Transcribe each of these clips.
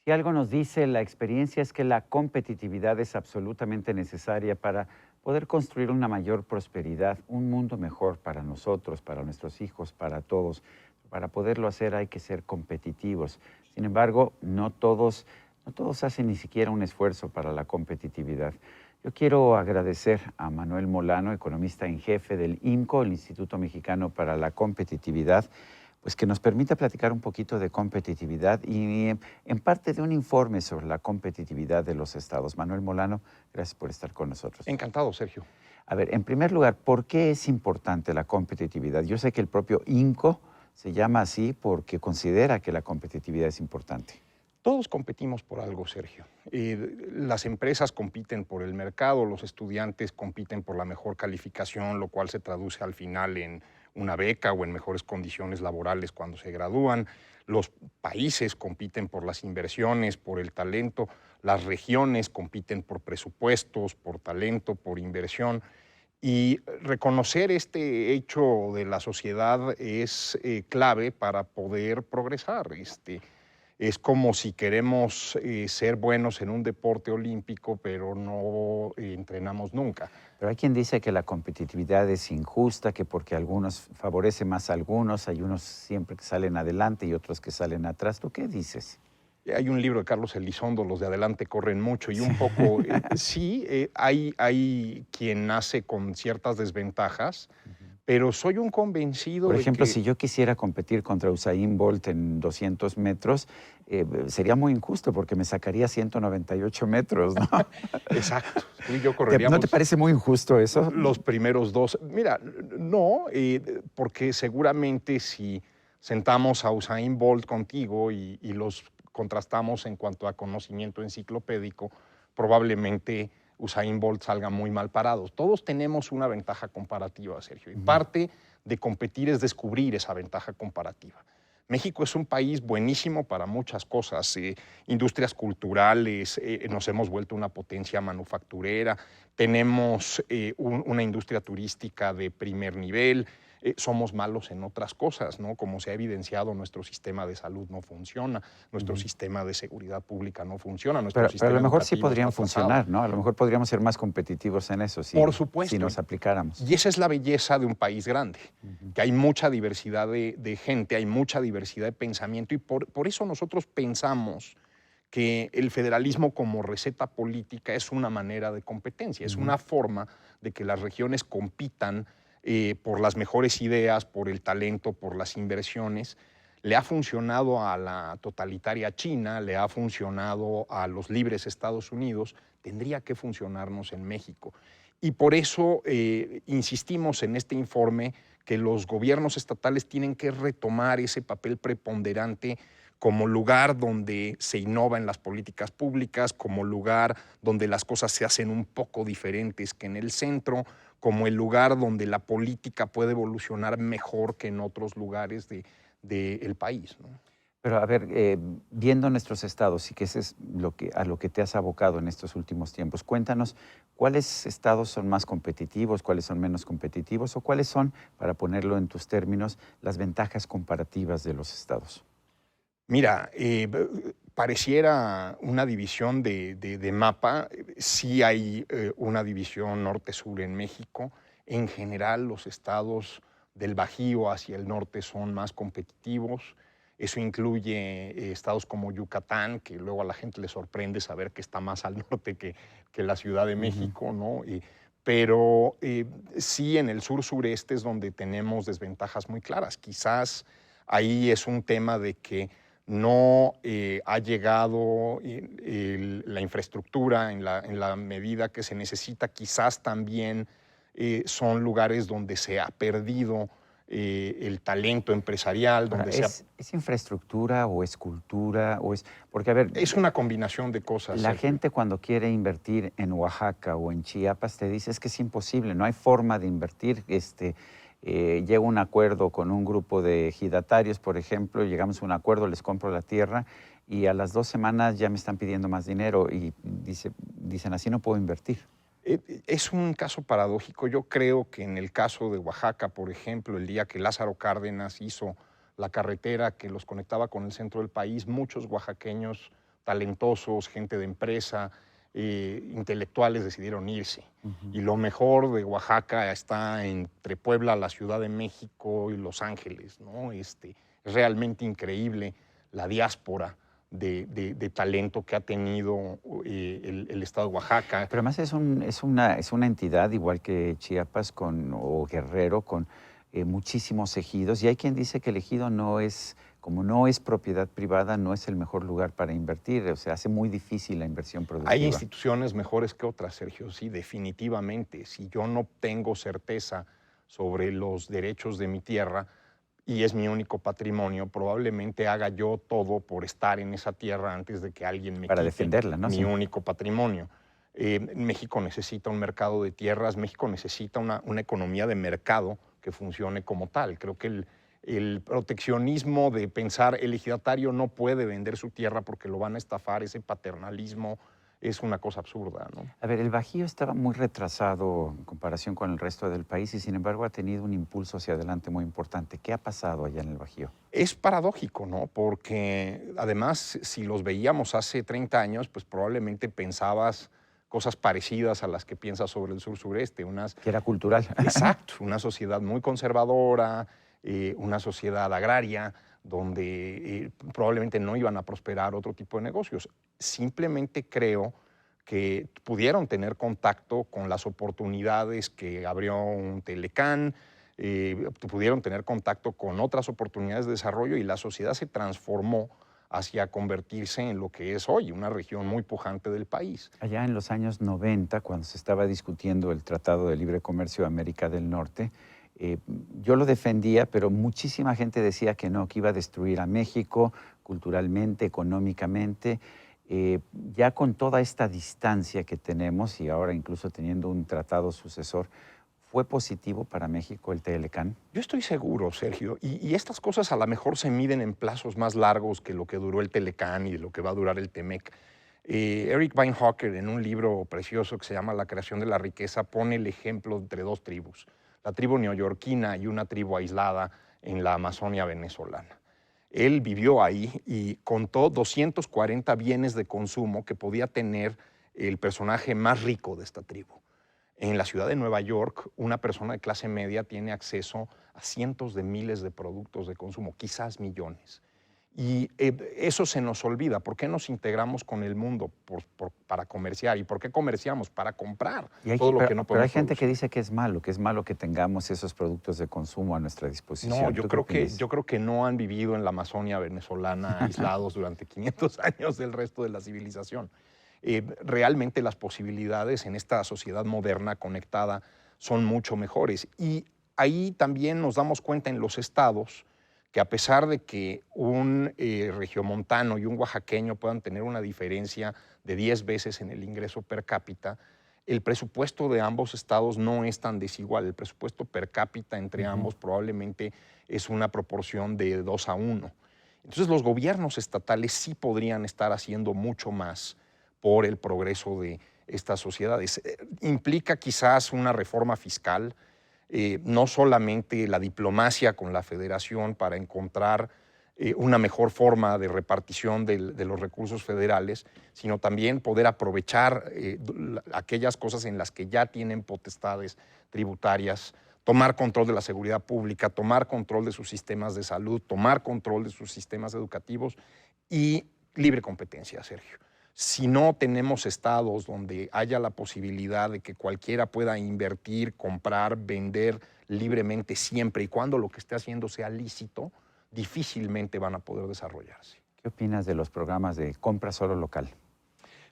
Si algo nos dice la experiencia es que la competitividad es absolutamente necesaria para poder construir una mayor prosperidad, un mundo mejor para nosotros, para nuestros hijos, para todos. Para poderlo hacer hay que ser competitivos. Sin embargo, no todos hacen ni siquiera un esfuerzo para la competitividad. Yo quiero agradecer a Manuel Molano, economista en jefe del IMCO, el Instituto Mexicano para la Competitividad, pues que nos permita platicar un poquito de competitividad y en parte de un informe sobre la competitividad de los estados. Manuel Molano, gracias por estar con nosotros. Encantado, Sergio. A ver, en primer lugar, ¿por qué es importante la competitividad? Yo sé que el propio INCO se llama así porque considera que la competitividad es importante. Todos competimos por algo, Sergio. Las empresas compiten por el mercado, los estudiantes compiten por la mejor calificación, lo cual se traduce al final en una beca o en mejores condiciones laborales cuando se gradúan. Los países compiten por las inversiones, por el talento. Las regiones compiten por presupuestos, por talento, por inversión. Y reconocer este hecho de la sociedad es clave para poder progresar. Es como si queremos ser buenos en un deporte olímpico, pero no entrenamos nunca. Pero hay quien dice que la competitividad es injusta, que porque algunos favorece más a algunos, hay unos siempre que salen adelante y otros que salen atrás. ¿Tú qué dices? Hay un libro de Carlos Elizondo, Los de adelante corren mucho, y un Sí. poco, sí, hay quien nace con ciertas desventajas, pero soy un convencido Por de ejemplo, que. si yo quisiera competir contra Usain Bolt en 200 metros, sería muy injusto porque me sacaría 198 metros, ¿no? Exacto, tú y yo ¿No te correríamos parece muy injusto eso? los primeros dos. Mira, no, porque seguramente si sentamos a Usain Bolt contigo y los contrastamos en cuanto a conocimiento enciclopédico, probablemente Usain Bolt salga muy mal parado. Todos tenemos una ventaja comparativa, Sergio, y Ujú. parte de competir es descubrir esa ventaja comparativa. México es un país buenísimo para muchas cosas, industrias culturales, nos hemos vuelto una potencia manufacturera, tenemos una industria turística de primer nivel, somos malos en otras cosas, ¿no? Como se ha evidenciado, nuestro sistema de salud no funciona, nuestro Ujú. sistema de seguridad pública no funciona, nuestro Pero a sistema lo mejor sí educativo está podrían atrasado. funcionar, ¿no? A lo mejor podríamos ser más competitivos en eso Por si supuesto, nos aplicáramos. y esa es la belleza de un país grande, Ujú. que hay mucha diversidad de gente, hay mucha diversidad de pensamiento, y por eso nosotros pensamos que el federalismo como receta política es una manera de competencia, es Ujú. una forma de que las regiones compitan por las mejores ideas, por el talento, por las inversiones. Le ha funcionado a la totalitaria China, le ha funcionado a los libres Estados Unidos, tendría que funcionarnos en México. Y por eso insistimos en este informe que los gobiernos estatales tienen que retomar ese papel preponderante como lugar donde se innova en las políticas públicas, como lugar donde las cosas se hacen un poco diferentes que en el centro, como el lugar donde la política puede evolucionar mejor que en otros lugares del país, ¿no? Pero a ver, viendo nuestros estados y que ese es a lo que te has abocado en estos últimos tiempos, cuéntanos cuáles estados son más competitivos, cuáles son menos competitivos o cuáles son, para ponerlo en tus términos, las ventajas comparativas de los estados. Mira, pareciera una división de mapa. Sí hay una división norte-sur en México. En general, los estados del Bajío hacia el norte son más competitivos. Eso incluye estados como Yucatán, que luego a la gente le sorprende saber que está más al norte que la Ciudad de Ujú. México, ¿no? Pero sí, en el sur-sureste es donde tenemos desventajas muy claras. Quizás ahí es un tema de que no ha llegado la infraestructura en la medida que se necesita. Quizás también son lugares donde se ha perdido el talento empresarial, Ahora, donde ¿es infraestructura o es cultura o es...? Porque, a ver, es una combinación de cosas, la Sergio. gente cuando quiere invertir en Oaxaca o en Chiapas te dice es que es imposible, no hay forma de invertir. Llego a un acuerdo con un grupo de ejidatarios, por ejemplo, llegamos a un acuerdo, les compro la tierra y a las 2 semanas ya me están pidiendo más dinero y dicen así no puedo invertir. Es un caso paradójico. Yo creo que en el caso de Oaxaca, por ejemplo, el día que Lázaro Cárdenas hizo la carretera que los conectaba con el centro del país, muchos oaxaqueños talentosos, gente de empresa, intelectuales decidieron irse. Y lo mejor de Oaxaca está entre Puebla, la Ciudad de México y Los Ángeles, ¿no? Es realmente increíble la diáspora de talento que ha tenido el estado de Oaxaca. Pero además es una entidad, igual que Chiapas o Guerrero, con muchísimos ejidos. Y hay quien dice que el ejido como no es propiedad privada, no es el mejor lugar para invertir. O sea, hace muy difícil la inversión productiva. Hay instituciones mejores que otras, Sergio, sí, definitivamente. Si yo no tengo certeza sobre los derechos de mi tierra y es mi único patrimonio, probablemente haga yo todo por estar en esa tierra antes de que alguien me para quite defenderla, ¿no? mi Sí. único patrimonio. México necesita un mercado de tierras, México necesita una economía de mercado que funcione como tal. Creo que el proteccionismo de pensar el ejidatario no puede vender su tierra porque lo van a estafar, ese paternalismo es una cosa absurda, ¿no? A ver, el Bajío estaba muy retrasado en comparación con el resto del país y sin embargo ha tenido un impulso hacia adelante muy importante. ¿Qué ha pasado allá en el Bajío? Es paradójico, ¿no? Porque además, si los veíamos hace 30 años, pues probablemente pensabas cosas parecidas a las que piensas sobre el sur-sureste. Que era cultural. Exacto, una sociedad muy conservadora, una sociedad agraria, donde probablemente no iban a prosperar otro tipo de negocios. Simplemente creo que pudieron tener contacto con las oportunidades que abrió un Telecán, pudieron tener contacto con otras oportunidades de desarrollo y la sociedad se transformó hacia convertirse en lo que es hoy, una región muy pujante del país. Allá en los años 90, cuando se estaba discutiendo el Tratado de Libre Comercio de América del Norte, yo lo defendía, pero muchísima gente decía que no, que iba a destruir a México culturalmente, económicamente. Ya con toda esta distancia que tenemos y ahora incluso teniendo un tratado sucesor, ¿fue positivo para México el Telecán? Yo estoy seguro, Sergio, y estas cosas a lo mejor se miden en plazos más largos que lo que duró el Telecán y lo que va a durar el Temec. Eric Weinhocker, en un libro precioso que se llama La creación de la riqueza, pone el ejemplo entre dos tribus, la tribu neoyorquina y una tribu aislada en la Amazonia venezolana. Él vivió ahí y contó 240 bienes de consumo que podía tener el personaje más rico de esta tribu. En la ciudad de Nueva York, una persona de clase media tiene acceso a cientos de miles de productos de consumo, quizás millones. Y eso se nos olvida. ¿Por qué nos integramos con el mundo para comerciar? ¿Y por qué comerciamos? Para comprar todo lo que no podemos Pero hay gente producir. que dice que es malo que tengamos esos productos de consumo a nuestra disposición. No, yo creo que no han vivido en la Amazonia venezolana aislados durante 500 años del resto de la civilización. Realmente las posibilidades en esta sociedad moderna conectada son mucho mejores. Y ahí también nos damos cuenta en los estados que a pesar de que un regiomontano y un oaxaqueño puedan tener una diferencia de 10 veces en el ingreso per cápita, el presupuesto de ambos estados no es tan desigual. El presupuesto per cápita entre ambos probablemente es una proporción de 2-1. Entonces los gobiernos estatales sí podrían estar haciendo mucho más por el progreso de estas sociedades. Implica quizás una reforma fiscal, no solamente la diplomacia con la federación para encontrar una mejor forma de repartición de los recursos federales, sino también poder aprovechar aquellas cosas en las que ya tienen potestades tributarias, tomar control de la seguridad pública, tomar control de sus sistemas de salud, tomar control de sus sistemas educativos y libre competencia, Sergio. Si no tenemos estados donde haya la posibilidad de que cualquiera pueda invertir, comprar, vender libremente siempre y cuando lo que esté haciendo sea lícito, difícilmente van a poder desarrollarse. ¿Qué opinas de los programas de compra solo local?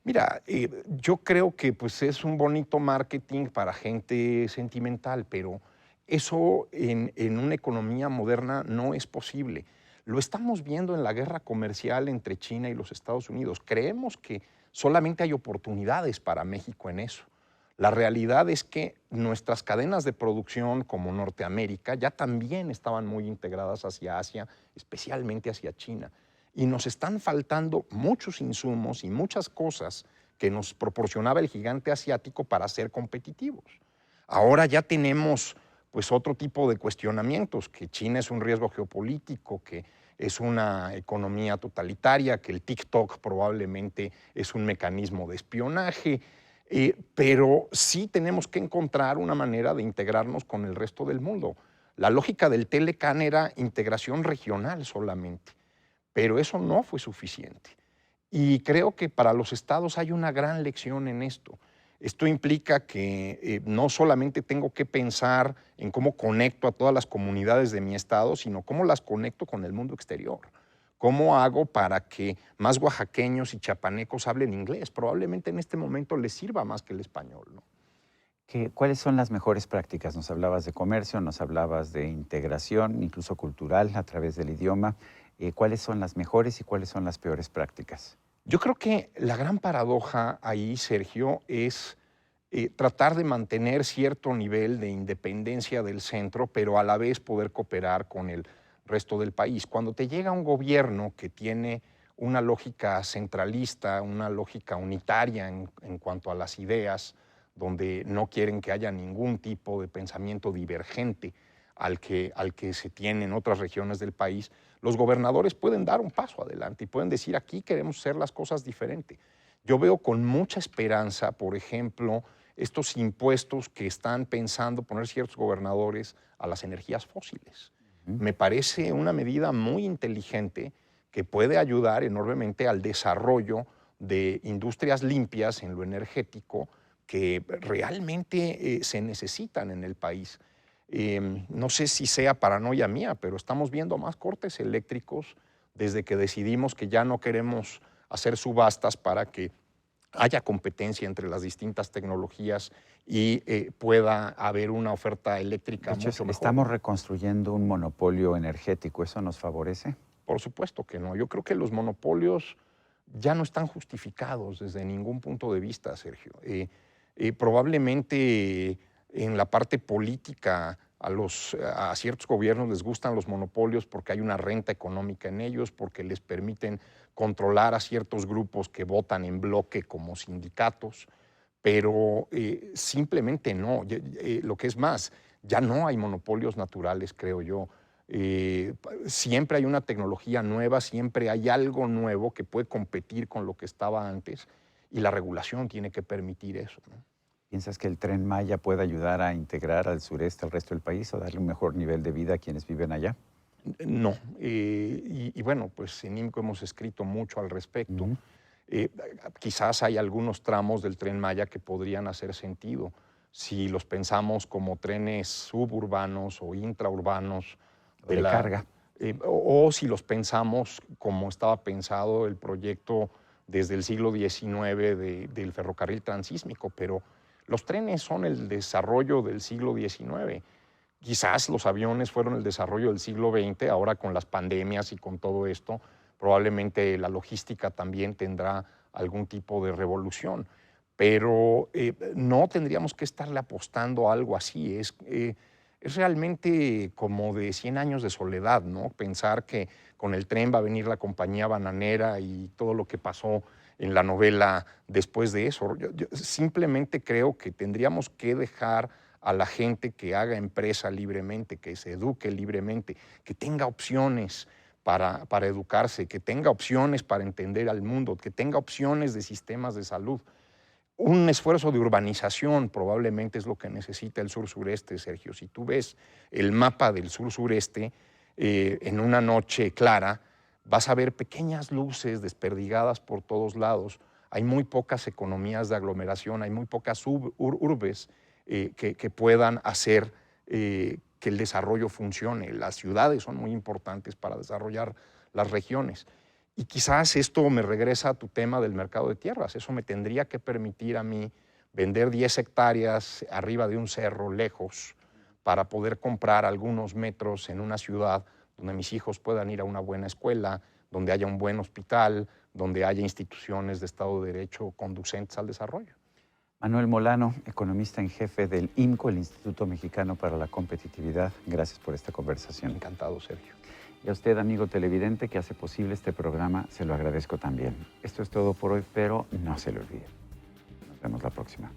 Mira, yo creo que pues, es un bonito marketing para gente sentimental, pero eso en una economía moderna no es posible. Lo estamos viendo en la guerra comercial entre China y los Estados Unidos. Creemos que solamente hay oportunidades para México en eso. La realidad es que nuestras cadenas de producción como Norteamérica ya también estaban muy integradas hacia Asia, especialmente hacia China. Y nos están faltando muchos insumos y muchas cosas que nos proporcionaba el gigante asiático para ser competitivos. Ahora ya tenemos pues otro tipo de cuestionamientos, que China es un riesgo geopolítico, que es una economía totalitaria, que el TikTok probablemente es un mecanismo de espionaje, pero sí tenemos que encontrar una manera de integrarnos con el resto del mundo. La lógica del Telecan era integración regional solamente, pero eso no fue suficiente. Y creo que para los estados hay una gran lección en esto. Esto implica que no solamente tengo que pensar en cómo conecto a todas las comunidades de mi estado, sino cómo las conecto con el mundo exterior. ¿Cómo hago para que más oaxaqueños y chapanecos hablen inglés? Probablemente en este momento les sirva más que el español, ¿no? ¿Cuáles son las mejores prácticas? Nos hablabas de comercio, nos hablabas de integración, incluso cultural, a través del idioma. ¿Cuáles son las mejores y cuáles son las peores prácticas? Yo creo que la gran paradoja ahí, Sergio, es tratar de mantener cierto nivel de independencia del centro, pero a la vez poder cooperar con el resto del país. Cuando te llega un gobierno que tiene una lógica centralista, una lógica unitaria en cuanto a las ideas, donde no quieren que haya ningún tipo de pensamiento divergente al que se tiene en otras regiones del país, los gobernadores pueden dar un paso adelante y pueden decir, aquí queremos hacer las cosas diferente. Yo veo con mucha esperanza, por ejemplo, estos impuestos que están pensando poner ciertos gobernadores a las energías fósiles. Me parece una medida muy inteligente que puede ayudar enormemente al desarrollo de industrias limpias en lo energético que realmente se necesitan en el país. No sé si sea paranoia mía, pero estamos viendo más cortes eléctricos desde que decidimos que ya no queremos hacer subastas para que haya competencia entre las distintas tecnologías y pueda haber una oferta eléctrica De hecho, mucho mejor. estamos reconstruyendo un monopolio energético. ¿Eso nos favorece? Por supuesto que no. Yo creo que los monopolios ya no están justificados desde ningún punto de vista, Sergio. Probablemente en la parte política a ciertos gobiernos les gustan los monopolios porque hay una renta económica en ellos, porque les permiten controlar a ciertos grupos que votan en bloque como sindicatos, pero simplemente no. Lo que es más, ya no hay monopolios naturales, creo yo. Siempre hay una tecnología nueva, siempre hay algo nuevo que puede competir con lo que estaba antes y la regulación tiene que permitir eso, ¿no? ¿Piensas que el Tren Maya puede ayudar a integrar al sureste al resto del país o darle un mejor nivel de vida a quienes viven allá? No. Y bueno, pues en IMCO hemos escrito mucho al respecto. Ujú. Quizás hay algunos tramos del Tren Maya que podrían hacer sentido si los pensamos como trenes suburbanos o intraurbanos O de carga. o si los pensamos como estaba pensado el proyecto desde el siglo XIX del ferrocarril transísmico, pero los trenes son el desarrollo del siglo XIX. Quizás los aviones fueron el desarrollo del siglo XX, ahora con las pandemias y con todo esto, probablemente la logística también tendrá algún tipo de revolución, pero no tendríamos que estarle apostando a algo así. Es realmente como de 100 años de soledad, ¿no? Pensar que con el tren va a venir la compañía bananera y todo lo que pasó en la novela después de eso. Yo simplemente creo que tendríamos que dejar a la gente que haga empresa libremente, que se eduque libremente, que tenga opciones para educarse, que tenga opciones para entender al mundo, que tenga opciones de sistemas de salud. Un esfuerzo de urbanización probablemente es lo que necesita el sur-sureste, Sergio. Si tú ves el mapa del sur-sureste en una noche clara, vas a ver pequeñas luces desperdigadas por todos lados. Hay muy pocas economías de aglomeración, hay muy pocas urbes que puedan hacer que el desarrollo funcione. Las ciudades son muy importantes para desarrollar las regiones. Y quizás esto me regresa a tu tema del mercado de tierras. Eso me tendría que permitir a mí vender 10 hectáreas arriba de un cerro lejos para poder comprar algunos metros en una ciudad donde mis hijos puedan ir a una buena escuela, donde haya un buen hospital, donde haya instituciones de Estado de Derecho conducentes al desarrollo. Manuel Molano, economista en jefe del IMCO, el Instituto Mexicano para la Competitividad. Gracias por esta conversación. Encantado, Sergio. Y a usted, amigo televidente, que hace posible este programa, se lo agradezco también. Esto es todo por hoy, pero no se lo olvide. Nos vemos la próxima.